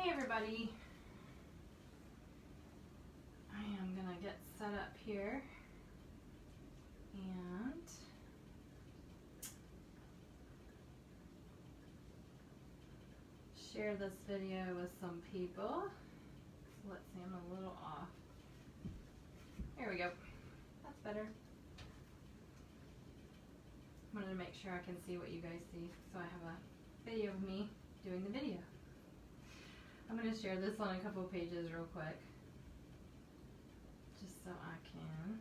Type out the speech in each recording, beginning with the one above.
Hey everybody, I am gonna get set up here and share this video with some people. So let's see, I'm a little off. There we go, that's better. I wanted to make sure I can see what you guys see, so I have a video of me doing the video. I'm going to share this on a couple of pages real quick, just so I can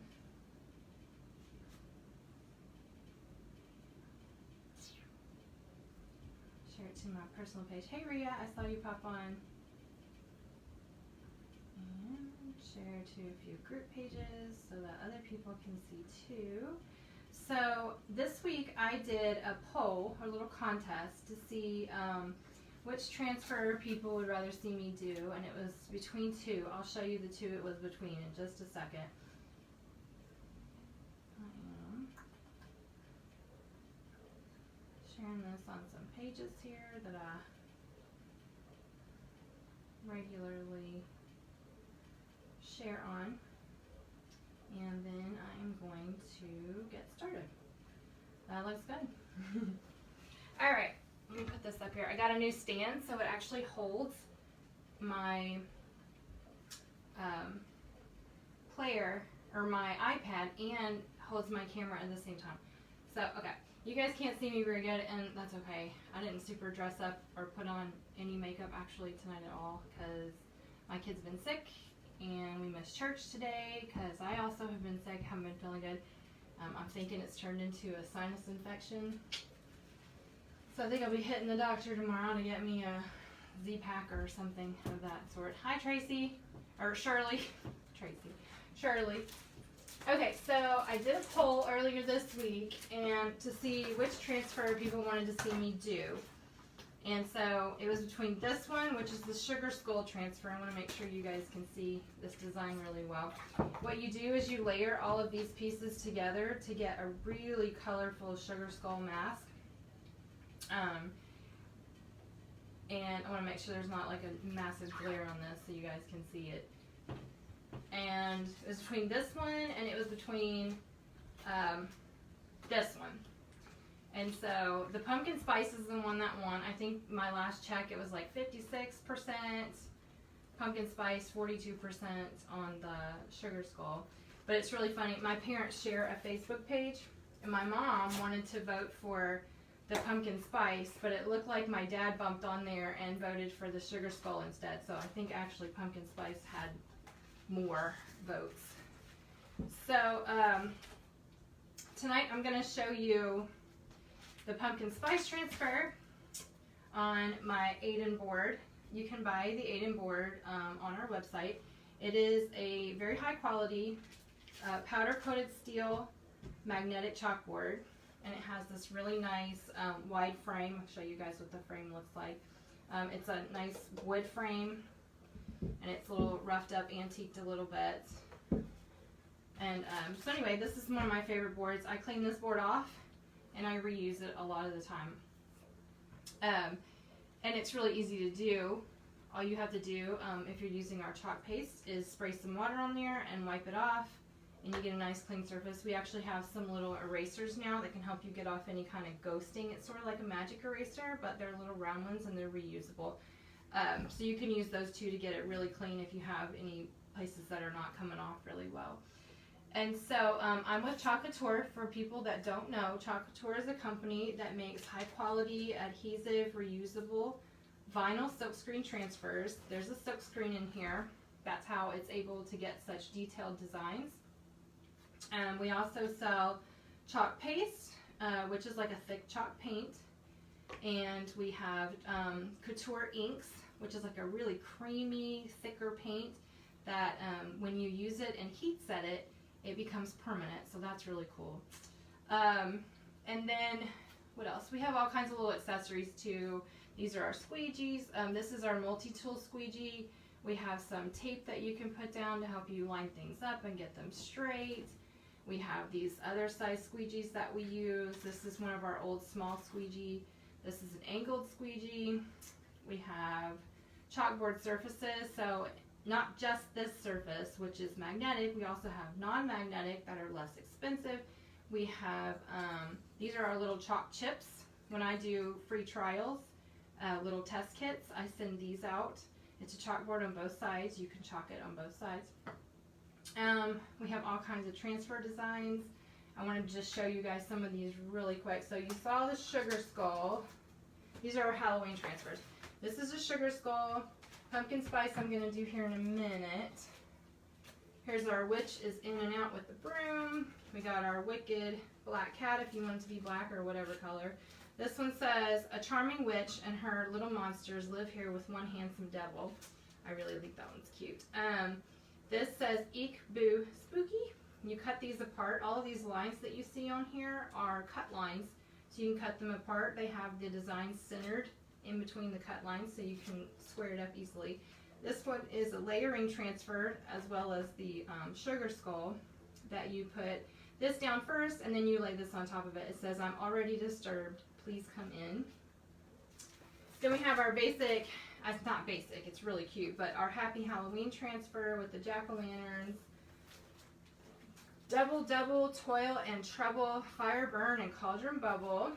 share it to my personal page. Hey Rhea, I saw you pop on. And share to a few group pages so that other people can see too. So this week I did a poll, a little contest to see which transfer people would rather see me do, and it was between two. I'll show you the two it was between in just a second. I am sharing this on some pages here that I regularly share on, and then I am going to get started. That looks good. All right. Let me put this up here. I got a new stand, so it actually holds my player or my iPad and holds my camera at the same time. So, okay, you guys can't see me very good, and that's okay. I didn't super dress up or put on any makeup actually tonight at all because my kid's been sick and we missed church today because I also have been sick, haven't been feeling good. I'm thinking it's turned into a sinus infection. So I think I'll be hitting the doctor tomorrow to get me a Z-Pack or something of that sort. Hi Tracy, or Shirley. Shirley. Okay, so I did a poll earlier this week and to see which transfer people wanted to see me do. And so it was between this one, which is the Sugar Skull transfer. I want to make sure you guys can see this design really well. What you do is you layer all of these pieces together to get a really colorful Sugar Skull mask. And I want to make sure there's not like a massive glare on this so you guys can see it. And it was between this one and it was between this one. And so the pumpkin spice is the one that won. I think my last check it was like 56% pumpkin spice, 42% on the Sugar Skull. But it's really funny. My parents share a Facebook page and my mom wanted to vote for the pumpkin spice, but it looked like my dad bumped on there and voted for the Sugar Skull instead. So I think actually pumpkin spice had more votes. So tonight I'm going to show you the pumpkin spice transfer on my Aiden board. You can buy the Aiden board on our website. It is a very high quality powder coated steel magnetic chalkboard. And it has this really nice wide frame. I'll show you guys what the frame looks like. It's a nice wood frame, and it's a little roughed up, antiqued a little bit. And so anyway, this is one of my favorite boards. I clean this board off, and I reuse it a lot of the time. And it's really easy to do. All you have to do, if you're using our chalk paste, is spray some water on there and wipe it off. And you get a nice clean surface. We actually have some little erasers now that can help you get off any kind of ghosting. It's sort of like a magic eraser, but they're little round ones and they're reusable. So you can use those too to get it really clean if you have any places that are not coming off really well. And so I'm with Chalk Couture. For people that don't know, Chalk Couture is a company that makes high quality, adhesive, reusable vinyl silkscreen transfers. There's a silkscreen in here. That's how it's able to get such detailed designs. We also sell chalk paste, which is like a thick chalk paint, and we have couture inks, which is like a really creamy, thicker paint that when you use it and heat set it, it becomes permanent, so that's really cool. And then, what else? We have all kinds of little accessories too. These are our squeegees. This is our multi-tool squeegee. We have some tape that you can put down to help you line things up and get them straight. We have these other size squeegees that we use. This is one of our old small squeegee. This is an angled squeegee. We have chalkboard surfaces. So not just this surface, which is magnetic, we also have non-magnetic that are less expensive. We have, these are our little chalk chips. When I do free trials, little test kits, I send these out. It's a chalkboard on both sides. You can chalk it on both sides. We have all kinds of transfer designs. I wanted to just show you guys some of these really quick. So you saw the sugar skull. These are our Halloween transfers. This is a sugar skull. Pumpkin spice I'm going to do here in a minute. Here's our witch is in and out with the broom. We got our wicked black cat if you want it to be black or whatever color. This one says, a charming witch and her little monsters live here with one handsome devil. I really think that one's cute. This says, eek, boo, spooky. You cut these apart. All of these lines that you see on here are cut lines. So you can cut them apart. They have the design centered in between the cut lines so you can square it up easily. This one is a layering transfer as well as the sugar skull that you put this down first and then you lay this on top of it. It says, I'm already disturbed. Please come in. Then we have our basic, it's not basic, it's really cute, but our Happy Halloween transfer with the jack-o'-lanterns. Double, double, toil and trouble, fire burn and cauldron bubble.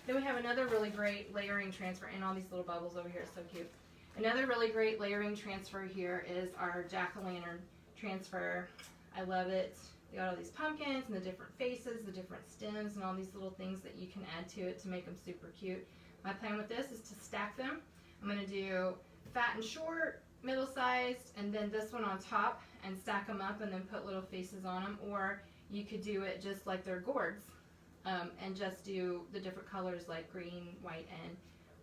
Then we have another really great layering transfer, and all these little bubbles over here, so cute. Another really great layering transfer here is our jack-o'-lantern transfer. I love it. You got all these pumpkins and the different faces, the different stems, and all these little things that you can add to it to make them super cute. My plan with this is to stack them. I'm going to do fat and short, middle-sized, and then this one on top and stack them up and then put little faces on them. Or you could do it just like they're gourds and just do the different colors like green, white, and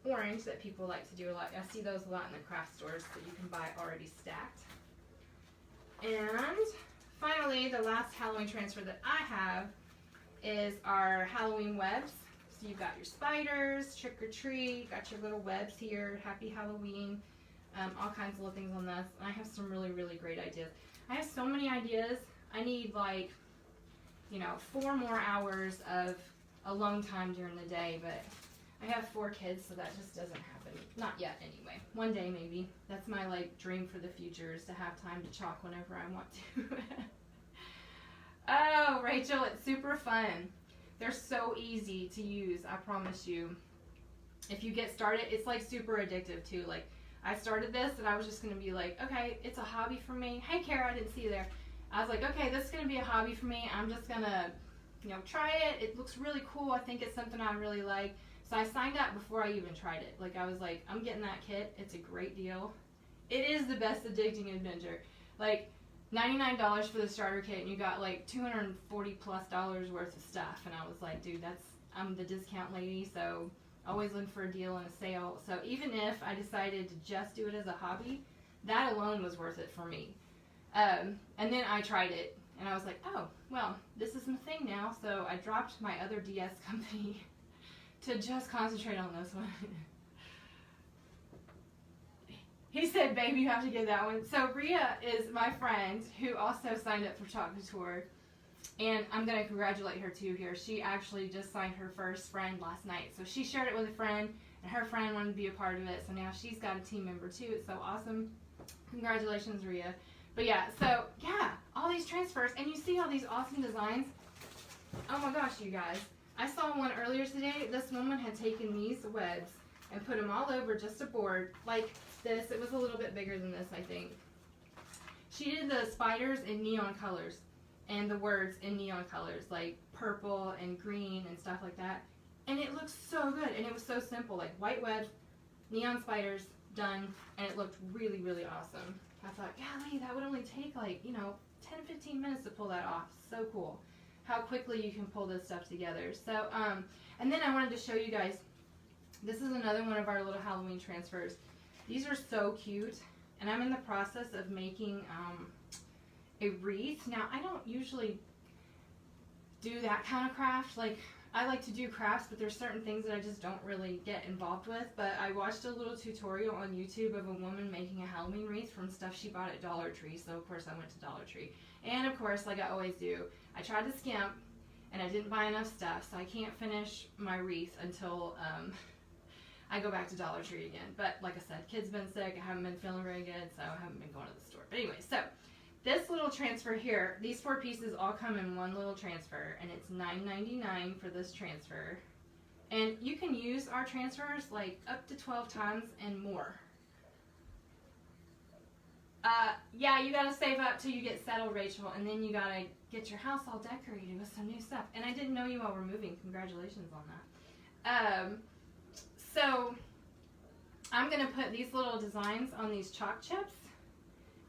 orange that people like to do a lot. I see those a lot in the craft stores that you can buy already stacked. And finally, the last Halloween transfer that I have is our Halloween webs. So you've got your spiders, trick or treat, got your little webs here, happy Halloween, all kinds of little things on this. And I have some really, really great ideas. I have so many ideas. I need 4 more hours of alone time during the day, but I have 4 kids, so that just doesn't happen. Not yet, anyway. One day, maybe. That's my dream for the future, is to have time to chalk whenever I want to. Oh, Rachel, it's super fun. They're so easy to use, I promise you. If you get started, it's super addictive too. I started this and I was just going to be okay, it's a hobby for me. Hey, Kara, I didn't see you there. I was okay, this is going to be a hobby for me. I'm just going to, try it. It looks really cool. I think it's something I really like. So I signed up before I even tried it. I was I'm getting that kit. It's a great deal. It is the best addicting adventure. $99 for the starter kit, and you got $240+ worth of stuff. And I was dude, I'm the discount lady, so always look for a deal and a sale. So even if I decided to just do it as a hobby, that alone was worth it for me. And then I tried it, and I was oh, well, this is my thing now. So I dropped my other DS company to just concentrate on this one. He said, babe, you have to get that one. So Rhea is my friend who also signed up for Chalk Couture. And I'm going to congratulate her too here. She actually just signed her first friend last night. So she shared it with a friend, and her friend wanted to be a part of it. So now she's got a team member too. It's so awesome. Congratulations, Rhea. But yeah, so yeah, all these transfers. And you see all these awesome designs. Oh my gosh, you guys. I saw one earlier today. This woman had taken these webs and put them all over just a board like this. It was a little bit bigger than this, I think. She did the spiders in neon colors and the words in neon colors, like purple and green and stuff like that. And it looks so good, and it was so simple, white webs, neon spiders, done, and it looked really, really awesome. I thought, golly, that would only take 10-15 minutes to pull that off. So cool how quickly you can pull this stuff together. So, and then I wanted to show you guys, this is another one of our little Halloween transfers. These are so cute, and I'm in the process of making a wreath. Now, I don't usually do that kind of craft. I like to do crafts, but there's certain things that I just don't really get involved with. But I watched a little tutorial on YouTube of a woman making a Halloween wreath from stuff she bought at Dollar Tree. So, of course, I went to Dollar Tree. And, of course, like I always do, I tried to skimp, and I didn't buy enough stuff. So I can't finish my wreath until I go back to Dollar Tree again. But like I said, kid's been sick. I haven't been feeling very good, so I haven't been going to the store. But anyway, so this little transfer here, these 4 pieces all come in one little transfer, and it's $9.99 for this transfer. And you can use our transfers like up to 12 times and more. Yeah, you gotta save up till you get settled, Rachel, and then you gotta get your house all decorated with some new stuff. And I didn't know you all were moving. Congratulations on that. So I'm gonna put these little designs on these chalk chips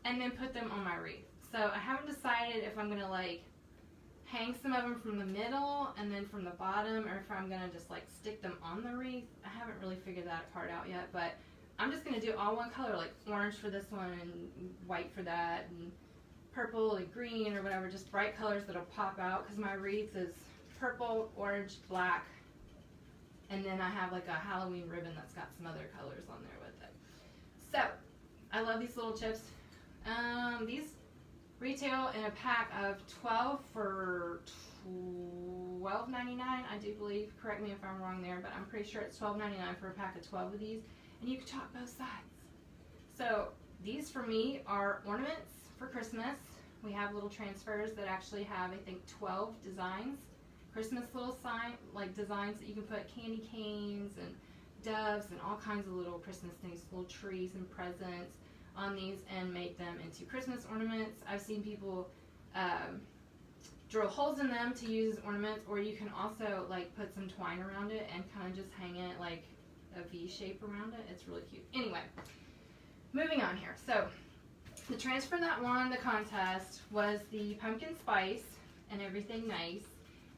and then put them on my wreath. So I haven't decided if I'm gonna like hang some of them from the middle and then from the bottom, or if I'm gonna just like stick them on the wreath. I haven't really figured that part out yet, but I'm just going to do all one color, like orange for this one and white for that and purple and green or whatever, just bright colors that'll pop out, because my wreath is purple, orange, black, and then I have like a Halloween ribbon that's got some other colors on there with it. So, I love these little chips. These retail in a pack of 12 for $12.99, I do believe. Correct me if I'm wrong there, but I'm pretty sure it's $12.99 for a pack of 12 of these. And you can chalk both sides. So these for me are ornaments for Christmas. We have little transfers that actually have, I think, 12 designs. Christmas little designs that you can put candy canes and doves and all kinds of little Christmas things, little trees and presents on these, and make them into Christmas ornaments. I've seen people drill holes in them to use as ornaments, or you can also like put some twine around it and kind of just hang it like a V shape around it. It's really cute. Anyway, moving on here. So the transfer that won the contest was the pumpkin spice and everything nice,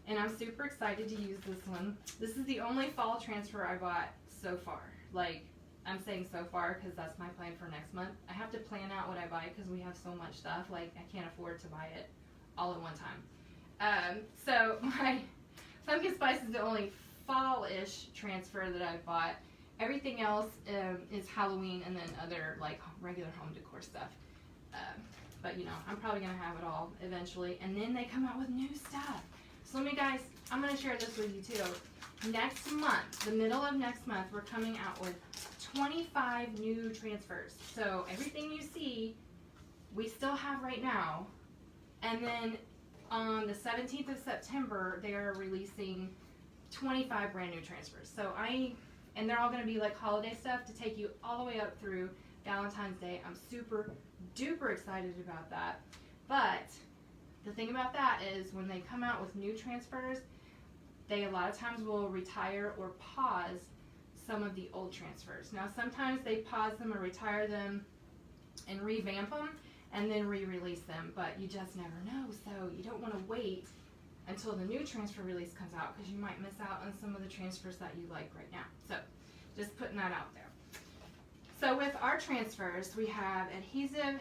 and I'm super excited to use this one. This is the only fall transfer I bought so far. Like, I'm saying so far because that's my plan for next month. I have to plan out what I buy because we have so much stuff. Like, I can't afford to buy it all at one time. So my pumpkin spice is the only fall-ish transfer that I've bought. Everything else is Halloween and then other like regular home decor stuff. But you know, I'm probably gonna have it all eventually. And then they come out with new stuff. So I'm gonna share this with you too. Next month, the middle of next month, we're coming out with 25 new transfers. So everything you see, we still have right now. And then on the 17th of September, they are releasing 25 brand new transfers. And they're all going to be like holiday stuff to take you all the way up through Valentine's Day. I'm super duper excited about that. But the thing about that is when they come out with new transfers, they a lot of times will retire or pause some of the old transfers. Now sometimes they pause them or retire them and revamp them and then re-release them, but you just never know. So you don't want to wait until the new transfer release comes out, because you might miss out on some of the transfers that you like right now. So just putting that out there. So with our transfers, we have adhesive,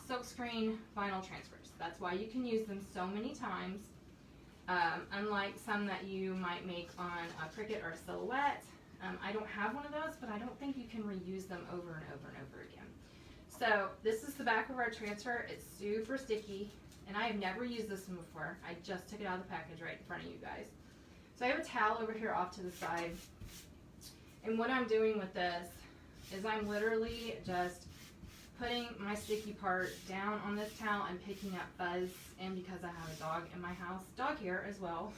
silkscreen, vinyl transfers. That's why you can use them so many times. Unlike some that you might make on a Cricut or a Silhouette. I don't have one of those, but I don't think you can reuse them over and over and over again. So this is the back of our transfer. It's super sticky. And I have never used this one before. I just took it out of the package right in front of you guys. So I have a towel over here off to the side. And what I'm doing with this is I'm literally just putting my sticky part down on this towel and picking up fuzz. And because I have a dog in my house, dog hair as well,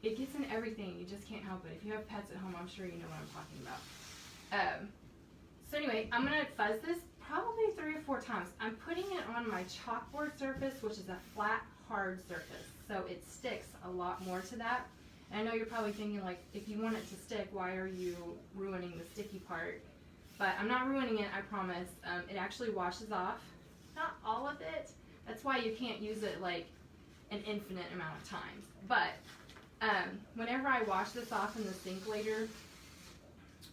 it gets in everything. You just can't help it. If you have pets at home, I'm sure you know what I'm talking about. So anyway, I'm going to fuzz this probably 3 or 4 times. I'm putting it on my chalkboard surface, which is a flat, hard surface. So it sticks a lot more to that. And I know you're probably thinking, like, if you want it to stick, why are you ruining the sticky part? But I'm not ruining it, I promise. It actually washes off. Not all of it. That's why you can't use it, like, an infinite amount of times. But whenever I wash this off in the sink later,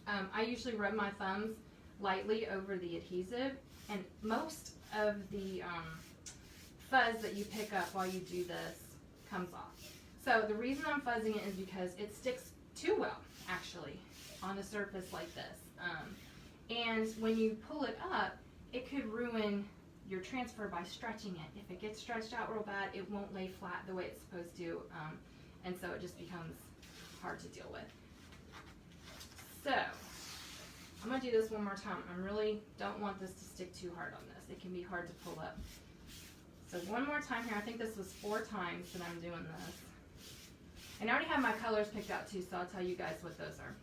I usually rub my thumbs lightly over the adhesive, and most of the fuzz that you pick up while you do this comes off. So the reason I'm fuzzing it is because it sticks too well, actually, on a surface like this. And when you pull it up, it could ruin your transfer by stretching it. If it gets stretched out real bad, it won't lay flat the way it's supposed to, and so it just becomes hard to deal with. So want to do this one more time. I really don't want this to stick too hard on this. It can be hard to pull up. So one more time here. I think this was 4 times that I'm doing this. And I already have my colors picked out too, so I'll tell you guys what those are.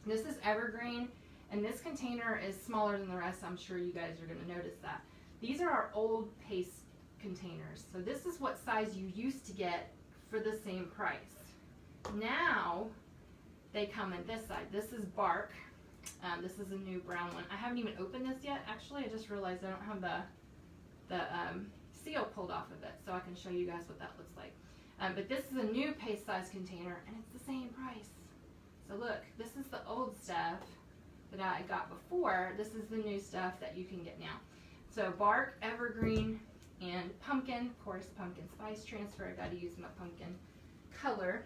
This is evergreen, and this container is smaller than the rest. I'm sure you guys are going to notice that. These are our old paste containers. So this is what size you used to get for the same price. Now they come in this side. This is bark. This is a new brown one. I haven't even opened this yet. Actually, I just realized I don't have the seal pulled off of it, so I can show you guys what that looks like. But this is a new paste size container, and it's the same price. So look, this is the old stuff that I got before. This is the new stuff that you can get now. So bark, evergreen, and pumpkin. Of course, pumpkin spice transfer. I got to use my pumpkin color.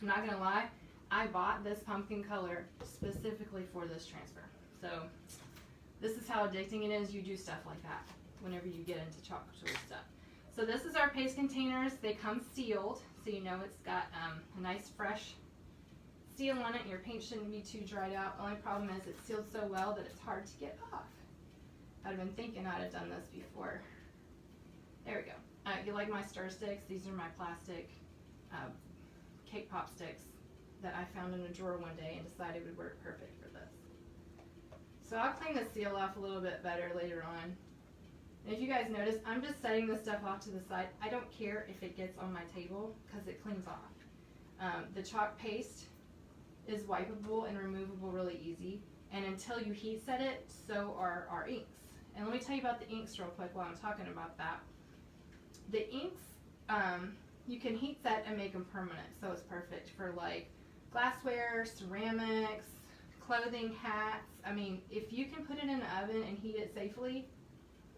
I'm not gonna lie, I bought this pumpkin color specifically for this transfer. So this is how addicting it is. You do stuff like that whenever you get into Chalk Couture stuff. So this is our paste containers. They come sealed, so you know it's got a nice fresh seal on it, and your paint shouldn't be too dried out. The only problem is it's sealed so well that it's hard to get off. I'd have been thinking I'd have done this before. There we go. You like my stir sticks? These are my plastic cake pop sticks that I found in a drawer one day and decided would work perfect for this. So I'll clean the seal off a little bit better later on. And if you guys notice, I'm just setting this stuff off to the side. I don't care if it gets on my table because it cleans off. The chalk paste is wipeable and removable really easy. And until you heat set it, so are our inks. And let me tell you about the inks real quick while I'm talking about that. The inks, you can heat set and make them permanent, so it's perfect for like glassware, ceramics, clothing, hats. I mean, if you can put it in the oven and heat it safely,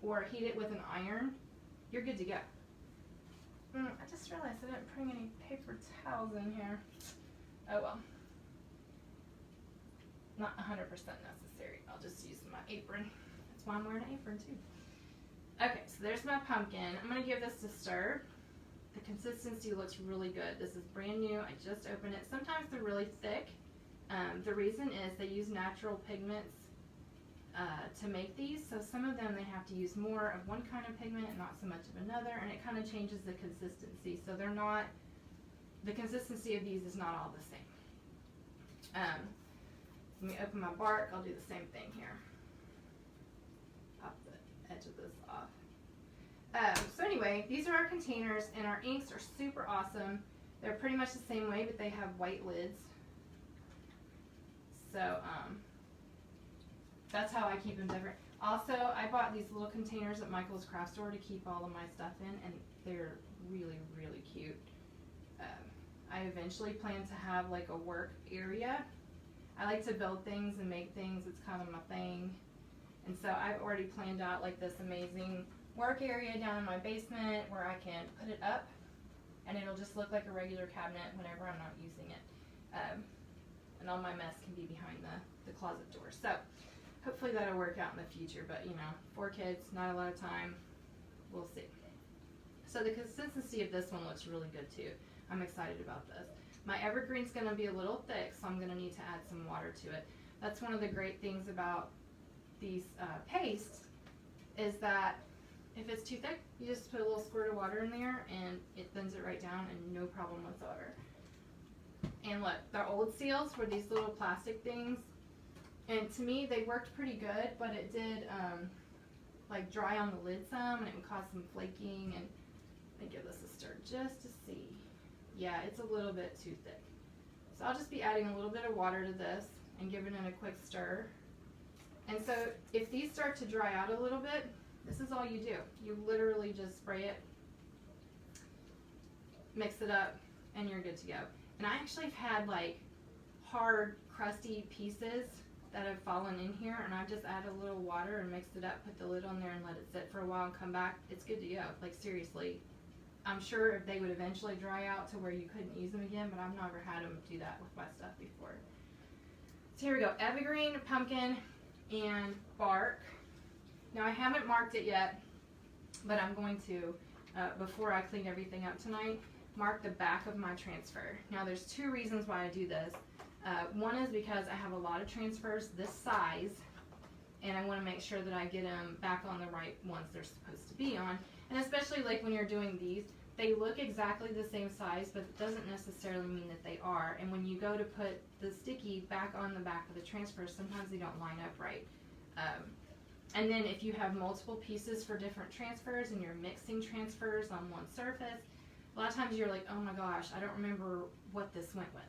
or heat it with an iron, you're good to go. I just realized I didn't bring any paper towels in here. Oh well. Not 100% necessary. I'll just use my apron. That's why I'm wearing an apron too. Okay, so there's my pumpkin. I'm going to give this a stir. The consistency looks really good. This is brand new. I just opened it. Sometimes they're really thick. The reason is they use natural pigments to make these, so some of them they have to use more of one kind of pigment and not so much of another, and it kind of changes the consistency. So they're not, the consistency of these is not all the same. Let me open my bark. I'll do the same thing here. Pop the edge of this off. So anyway, these are our containers, and our inks are super awesome. They're pretty much the same way, but they have white lids. So that's how I keep them different. Also, I bought these little containers at Michael's craft store to keep all of my stuff in, and they're really, really cute. I eventually plan to have like a work area. I like to build things and make things. It's kind of my thing. And so I've already planned out like this amazing work area down in my basement where I can put it up, and it'll just look like a regular cabinet whenever I'm not using it. And all my mess can be behind the closet door. So hopefully that'll work out in the future, but you know, 4 kids, not a lot of time. We'll see. So the consistency of this one looks really good too. I'm excited about this. My evergreen's going to be a little thick, so I'm going to need to add some water to it. That's one of the great things about these pastes, is that if it's too thick, you just put a little squirt of water in there and it thins it right down, and no problem whatsoever. And look, the old seals were these little plastic things, and to me they worked pretty good, but it did like dry on the lid some, and it would cause some flaking. And let me give this a stir just to see. Yeah, it's a little bit too thick. So I'll just be adding a little bit of water to this and giving it a quick stir. And so if these start to dry out a little bit, this is all you do. You literally just spray it, mix it up, and you're good to go. And I actually have had like hard, crusty pieces that have fallen in here, and I've just added a little water and mixed it up, put the lid on there, and let it sit for a while and come back. It's good to go. Like seriously. I'm sure if they would eventually dry out to where you couldn't use them again, but I've never had them do that with my stuff before. So here we go, evergreen, pumpkin, and bark. Now I haven't marked it yet, but I'm going to, before I clean everything up tonight, mark the back of my transfer. Now there's 2 reasons why I do this. One is because I have a lot of transfers this size, and I want to make sure that I get them back on the right ones they're supposed to be on. And especially like when you're doing these, they look exactly the same size, but it doesn't necessarily mean that they are. And when you go to put the sticky back on the back of the transfer, sometimes they don't line up right. And then if you have multiple pieces for different transfers and you're mixing transfers on one surface, a lot of times you're like, oh my gosh, I don't remember what this went with.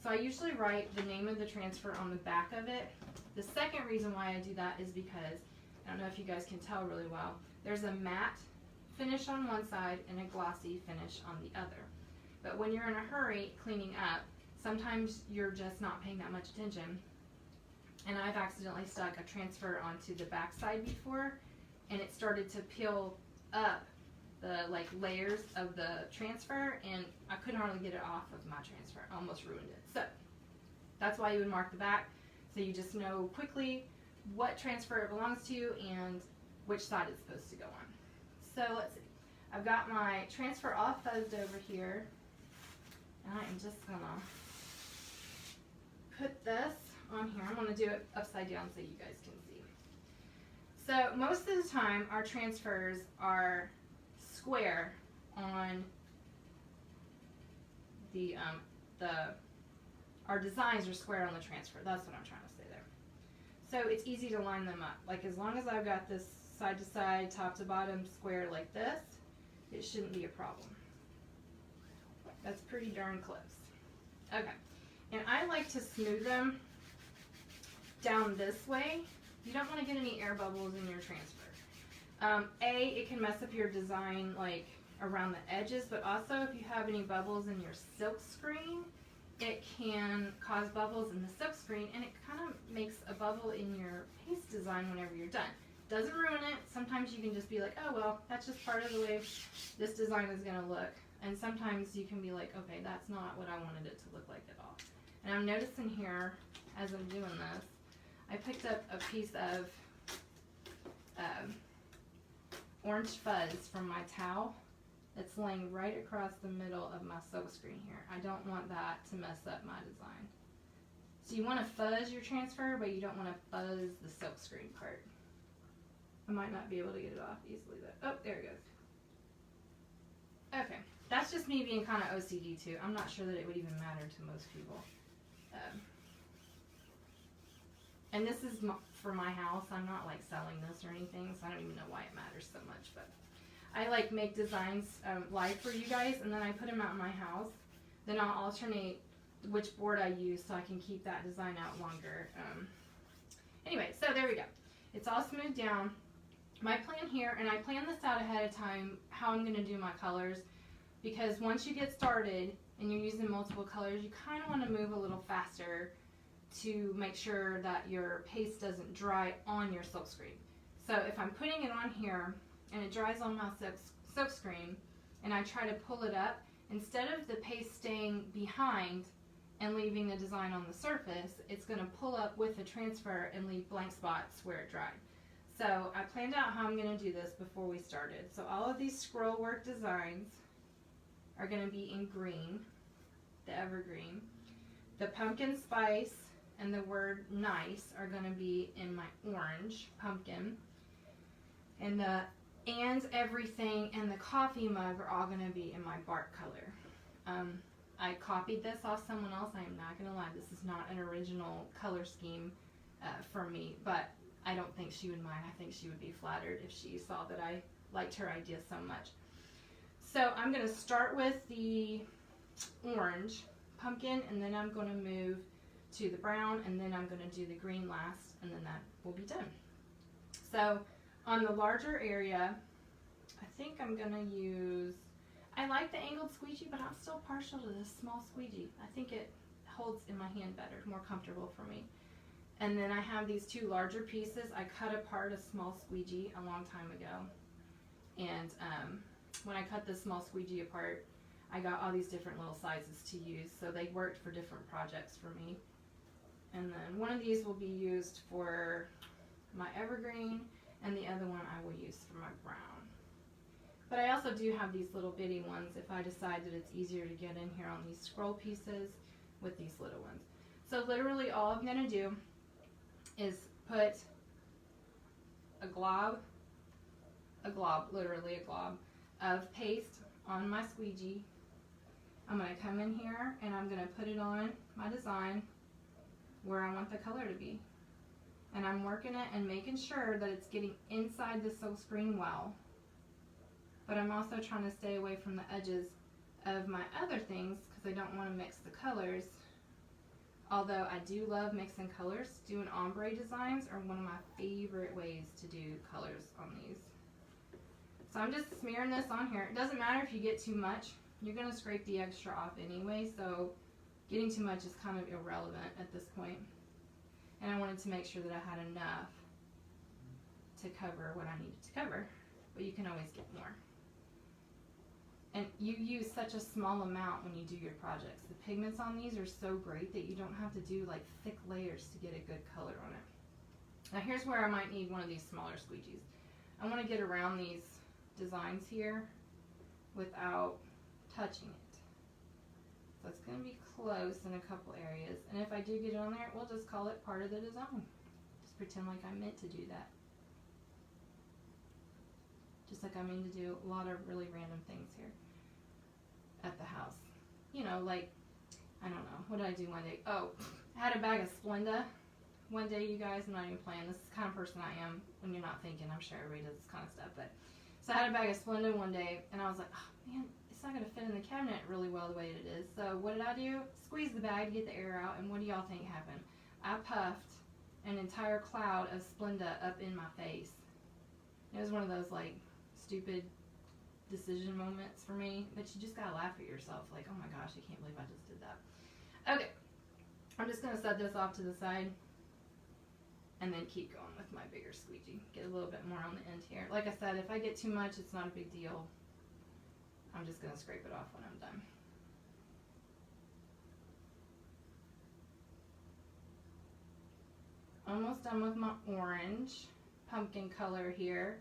So I usually write the name of the transfer on the back of it. The second reason why I do that is because, I don't know if you guys can tell really well, there's a matte finish on one side and a glossy finish on the other. But when you're in a hurry cleaning up, sometimes you're just not paying that much attention. And I've accidentally stuck a transfer onto the back side before, and it started to peel up the like layers of the transfer, and I couldn't hardly get it off of my transfer. I almost ruined it. So that's why you would mark the back, so you just know quickly what transfer it belongs to and which side it's supposed to go on. So let's see. I've got my transfer all fuzzed over here, and I am just gonna put this on here. I'm gonna do it upside down so you guys can see. So most of the time our transfers are square on the our designs are square on the transfer. That's what I'm trying to say there. So it's easy to line them up. Like as long as I've got this side to side, top to bottom square like this, it shouldn't be a problem. That's pretty darn close. Okay, and I like to smooth them down this way. You don't want to get any air bubbles in your transfer. It can mess up your design like around the edges, but also if you have any bubbles in your silk screen, it can cause bubbles in the silk screen, and it kind of makes a bubble in your paste design whenever you're done. Doesn't ruin it. Sometimes you can just be like, oh well, that's just part of the way this design is going to look. And sometimes you can be like, okay, that's not what I wanted it to look like at all. And I'm noticing here, as I'm doing this, I picked up a piece of orange fuzz from my towel that's laying right across the middle of my silk screen here. I don't want that to mess up my design. So you want to fuzz your transfer, but you don't want to fuzz the silk screen part. I might not be able to get it off easily though. Oh, there it goes. Okay, that's just me being kind of OCD too. I'm not sure that it would even matter to most people. And this is for my house. I'm not like selling this or anything, so I don't even know why it matters so much. But I like make designs live for you guys, and then I put them out in my house. Then I'll alternate which board I use so I can keep that design out longer. Anyway, so there we go. It's all smoothed down. My plan here, and I plan this out ahead of time, how I'm going to do my colors, because once you get started and you're using multiple colors, you kind of want to move a little faster to make sure that your paste doesn't dry on your silk screen. So if I'm putting it on here and it dries on my silk screen and I try to pull it up, instead of the paste staying behind and leaving the design on the surface, it's going to pull up with the transfer and leave blank spots where it dried. So I planned out how I'm going to do this before we started. So all of these scroll work designs are going to be in green, the evergreen. The pumpkin spice and the word nice are going to be in my orange pumpkin. And the and everything and the coffee mug are all going to be in my bark color. I copied this off someone else. I am not going to lie, this is not an original color scheme for me, but I don't think she would mind. I think she would be flattered if she saw that I liked her idea so much. So I'm going to start with the orange pumpkin, and then I'm going to move to the brown, and then I'm going to do the green last, and then that will be done. So on the larger area, I think I'm going to use, I like the angled squeegee, but I'm still partial to this small squeegee. I think it holds in my hand better, more comfortable for me. And then I have these two larger pieces. I cut apart a small squeegee a long time ago. And when I cut this small squeegee apart, I got all these different little sizes to use. So they worked for different projects for me. And then one of these will be used for my evergreen, and the other one I will use for my brown. But I also do have these little bitty ones if I decide that it's easier to get in here on these scroll pieces with these little ones. So literally all I'm going to do is put a glob, literally a glob of paste on my squeegee. I'm going to come in here and I'm going to put it on my design where I want the color to be. And I'm working it and making sure that it's getting inside the silk screen well. But I'm also trying to stay away from the edges of my other things because I don't want to mix the colors. Although I do love mixing colors, doing ombre designs are one of my favorite ways to do colors on these. So I'm just smearing this on here. It doesn't matter if you get too much. You're going to scrape the extra off anyway, so getting too much is kind of irrelevant at this point. And I wanted to make sure that I had enough to cover what I needed to cover, but you can always get more. And you use such a small amount when you do your projects. The pigments on these are so great that you don't have to do like thick layers to get a good color on it. Now here's where I might need one of these smaller squeegees. I want to get around these designs here without touching it. So it's going to be close in a couple areas. And if I do get it on there, we'll just call it part of the design. Just pretend like I meant to do that. Just like I mean to do a lot of really random things here at the house. You know, like, I don't know, what did I do one day? Oh, I had a bag of Splenda one day, you guys. I'm not even playing. This is the kind of person I am when you're not thinking. I'm sure everybody does this kind of stuff. But so I had a bag of Splenda one day, and I was like, oh man, it's not going to fit in the cabinet really well the way it is. So what did I do? Squeeze the bag to get the air out, and what do y'all think happened? I puffed an entire cloud of Splenda up in my face. It was one of those like stupid decision moments for me, but you just gotta laugh at yourself like, oh my gosh, I can't believe I just did that. Okay, I'm just gonna set this off to the side and then keep going with my bigger squeegee. Get a little bit more on the end here. Like I said, if I get too much, it's not a big deal. I'm just gonna scrape it off when I'm done. Almost done with my orange pumpkin color here.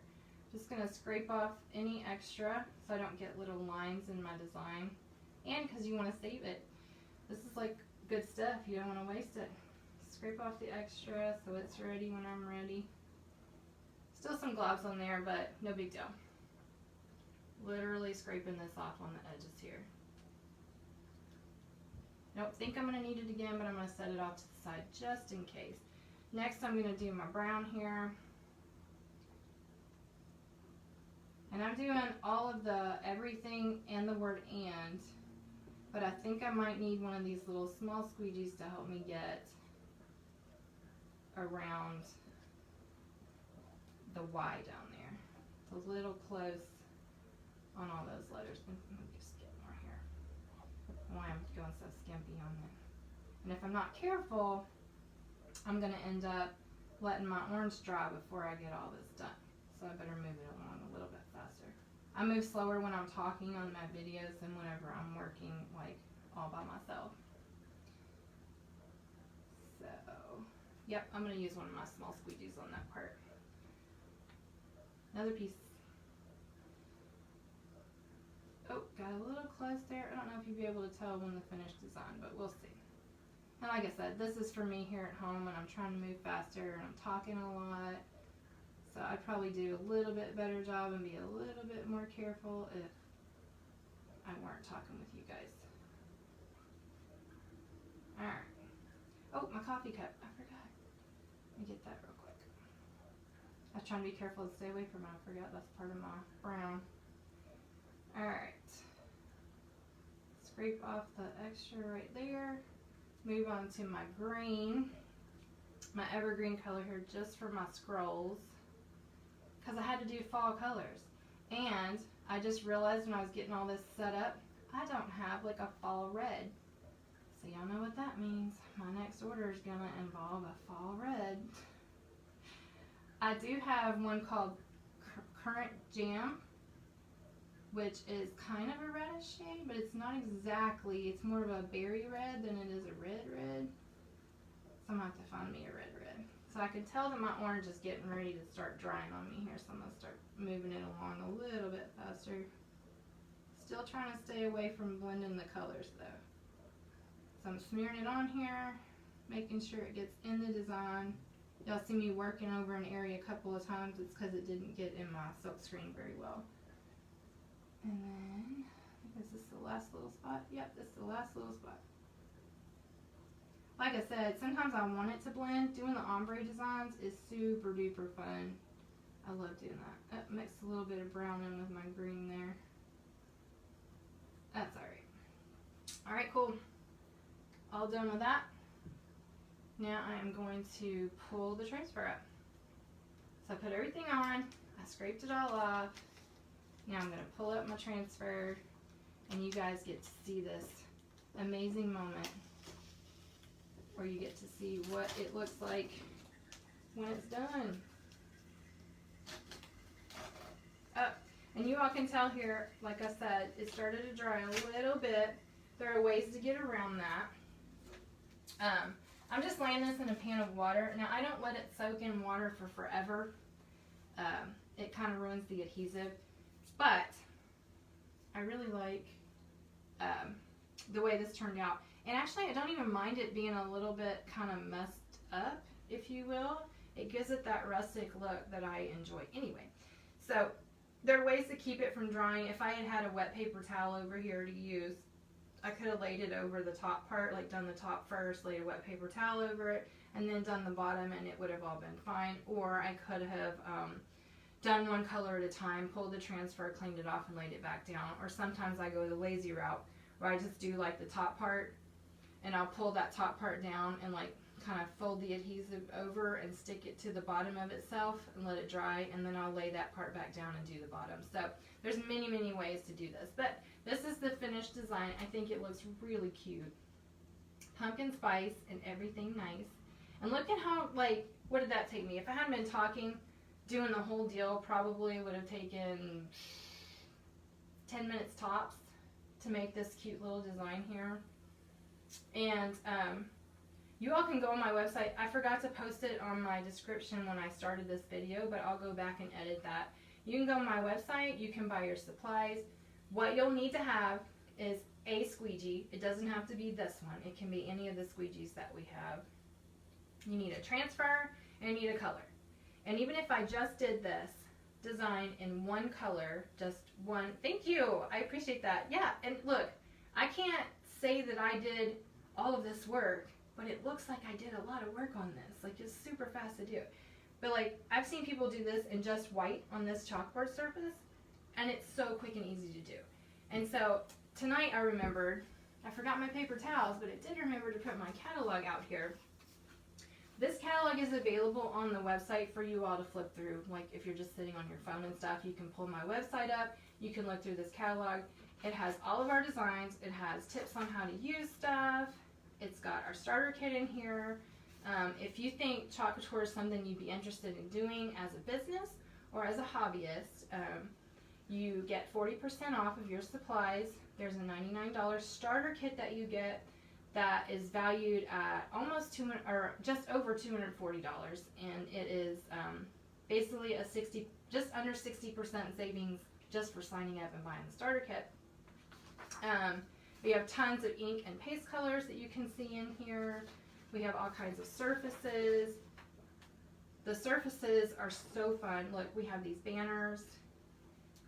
Just going to scrape off any extra so I don't get little lines in my design. And because you want to save it. This is like good stuff. You don't want to waste it. Scrape off the extra so it's ready when I'm ready. Still some globs on there, but no big deal. Literally scraping this off on the edges here. Don't think I'm going to need it again, but I'm going to set it off to the side just in case. Next I'm going to do my brown here. And I'm doing all of the everything and the word and, but I think I might need one of these little small squeegees to help me get around the Y down there. It's a little close on all those letters. Let me just get more here. Why I'm going so skimpy on that. And if I'm not careful, I'm going to end up letting my orange dry before I get all this done. So I better move it along a little bit faster. I move slower when I'm talking on my videos than whenever I'm working like all by myself. So, yep, I'm going to use one of my small squeegees on that part. Another piece. Oh, got a little close there. I don't know if you'll be able to tell when the finished design, but we'll see. And like I said, this is for me here at home when I'm trying to move faster and I'm talking a lot. So I'd probably do a little bit better job and be a little bit more careful if I weren't talking with you guys. Alright. Oh, my coffee cup. I forgot. Let me get that real quick. I was trying to be careful to stay away from it. I forgot that's part of my brown. Alright. Scrape off the extra right there. Move on to my green. My evergreen color here just for my scrolls. Because I had to do fall colors. And I just realized when I was getting all this set up, I don't have like a fall red. So y'all know what that means. My next order is going to involve a fall red. I do have one called Current Jam, which is kind of a reddish shade, but it's not exactly. It's more of a berry red than it is a red. So I'm going to have to find me a red. So I can tell that my orange is getting ready to start drying on me here, so I'm going to start moving it along a little bit faster. Still trying to stay away from blending the colors though. So I'm smearing it on here. making sure it gets in the design. Y'all see me working over an area a couple of times. It's because it didn't get in my silk screen very well. And then, is this the last little spot? Yep, this is the last little spot. Like I said, sometimes I want it to blend. Doing the ombre designs is super duper fun. I love doing that. I mixed a little bit of brown in with my green there. That's alright. Alright, cool. All done with that. Now I am going to pull the transfer up. So I put everything on. I scraped it all off. Now I'm going to pull up my transfer and you guys get to see this amazing moment where you get to see what it looks like when it's done. Oh, and you all can tell here, like I said, it started to dry a little bit. There are ways to get around that. I'm just laying this in a pan of water. Now I don't let it soak in water for forever. It kind of ruins the adhesive. But I really like the way this turned out. And actually I don't even mind it being a little bit kind of messed up, if you will. It gives it that rustic look that I enjoy anyway. So there are ways to keep it from drying. If I had had a wet paper towel over here to use, I could have laid it over the top part, like done the top first, laid a wet paper towel over it, and then done the bottom, and it would have all been fine. Or I could have done one color at a time, pulled the transfer, cleaned it off, and laid it back down. Or sometimes I go the lazy route, where I just do like the top part, and I'll pull that top part down and like kind of fold the adhesive over and stick it to the bottom of itself and let it dry, and then I'll lay that part back down and do the bottom. So there's many, many ways to do this, but this is the finished design. I think it looks really cute. Pumpkin spice and everything nice. And look at how, like, what did that take me? If I hadn't been talking, doing the whole deal probably would have taken 10 minutes tops to make this cute little design here. And you all can go on my website. I forgot to post it on my description when I started this video, but I'll go back and edit that. You can go on my website. You can buy your supplies. What you'll need to have is a squeegee. It doesn't have to be this one. It can be any of the squeegees that we have. You need a transfer and you need a color. And even if I just did this design in one color, just one, thank you, I appreciate that. Yeah, and look, I can't say that I did all of this work, but it looks like I did a lot of work on this. Like, it's super fast to do. But like, I've seen people do this in just white on this chalkboard surface, and it's so quick and easy to do. And so tonight I remembered, I forgot my paper towels, but I did remember to put my catalog out here. This catalog is available on the website for you all to flip through. Like, if you're just sitting on your phone and stuff, you can pull my website up, you can look through this catalog. It has all of our designs, it has tips on how to use stuff, it's got our starter kit in here. If you think Chalk Couture is something you'd be interested in doing as a business or as a hobbyist, you get 40% off of your supplies. There's a $99 starter kit that you get that is valued at almost just over $240, and it is basically a just under 60% savings just for signing up and buying the starter kit. We have tons of ink and paste colors that you can see in here. We have all kinds of surfaces. The surfaces are so fun. Look, we have these banners.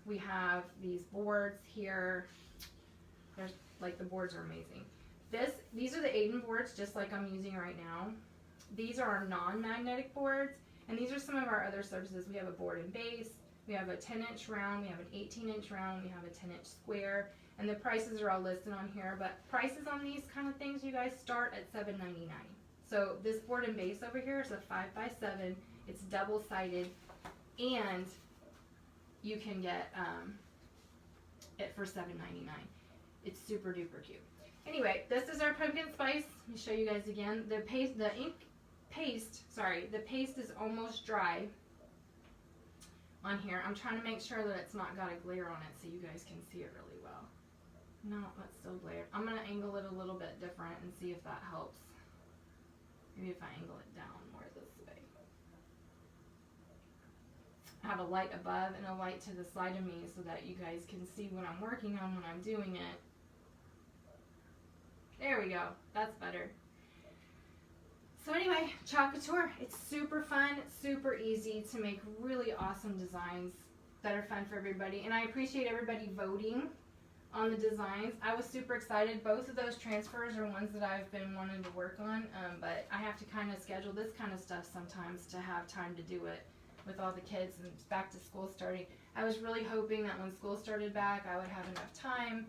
We have these boards here. There's, like, the boards are amazing. These are the Aiden boards, just like I'm using right now. These are our non-magnetic boards, and these are some of our other surfaces. We have a board and base. We have a 10-inch round. We have an 18-inch round. We have a 10-inch square. And the prices are all listed on here, but prices on these kind of things, you guys, start at $7.99. So this board and base over here is a 5x7. It's double-sided, and you can get it for $7.99. It's super duper cute. Anyway, this is our pumpkin spice. Let me show you guys again. The paste is almost dry on here. I'm trying to make sure that it's not got a glare on it so you guys can see it really well. No, that's still glare. I'm going to angle it a little bit different and see if that helps. Maybe if I angle it down more this way. I have a light above and a light to the side of me so that you guys can see what I'm working on when I'm doing it. There we go. That's better. So anyway, Chalk Couture, it's super fun, it's super easy to make really awesome designs that are fun for everybody. And I appreciate everybody voting on the designs. I was super excited. Both of those transfers are ones that I've been wanting to work on, but I have to kind of schedule this kind of stuff sometimes to have time to do it with all the kids and it's back to school starting. I was really hoping that when school started back, I would have enough time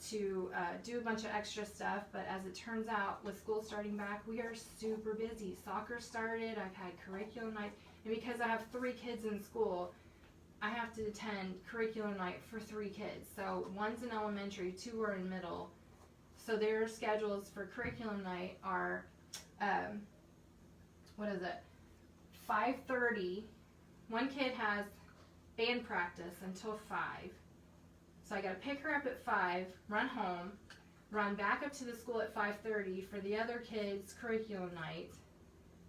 to do a bunch of extra stuff, but as it turns out, with school starting back, we are super busy. Soccer started, I've had curriculum night, and because I have 3 kids in school, I have to attend curriculum night for 3 kids. So one's in elementary, 2 are in middle. So their schedules for curriculum night are, 5:30. One kid has band practice until 5. So I got to pick her up at 5, run home, run back up to the school at 5:30 for the other kids' curriculum night,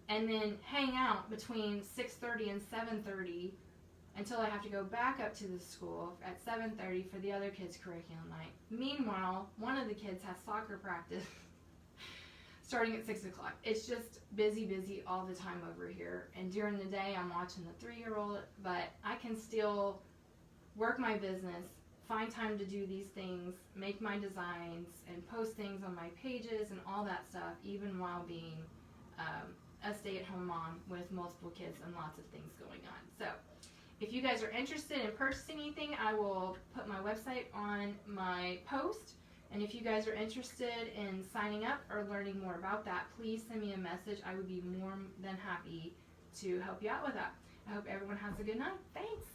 and then hang out between 6:30 and 7:30 until I have to go back up to the school at 7:30 for the other kids' curriculum night. Meanwhile, one of the kids has soccer practice starting at 6 o'clock. It's just busy, busy all the time over here. And during the day, I'm watching the 3-year-old, but I can still work my business, find time to do these things, make my designs, and post things on my pages and all that stuff, even while being a stay-at-home mom with multiple kids and lots of things going on. So if you guys are interested in purchasing anything, I will put my website on my post. And if you guys are interested in signing up or learning more about that, please send me a message. I would be more than happy to help you out with that. I hope everyone has a good night. Thanks.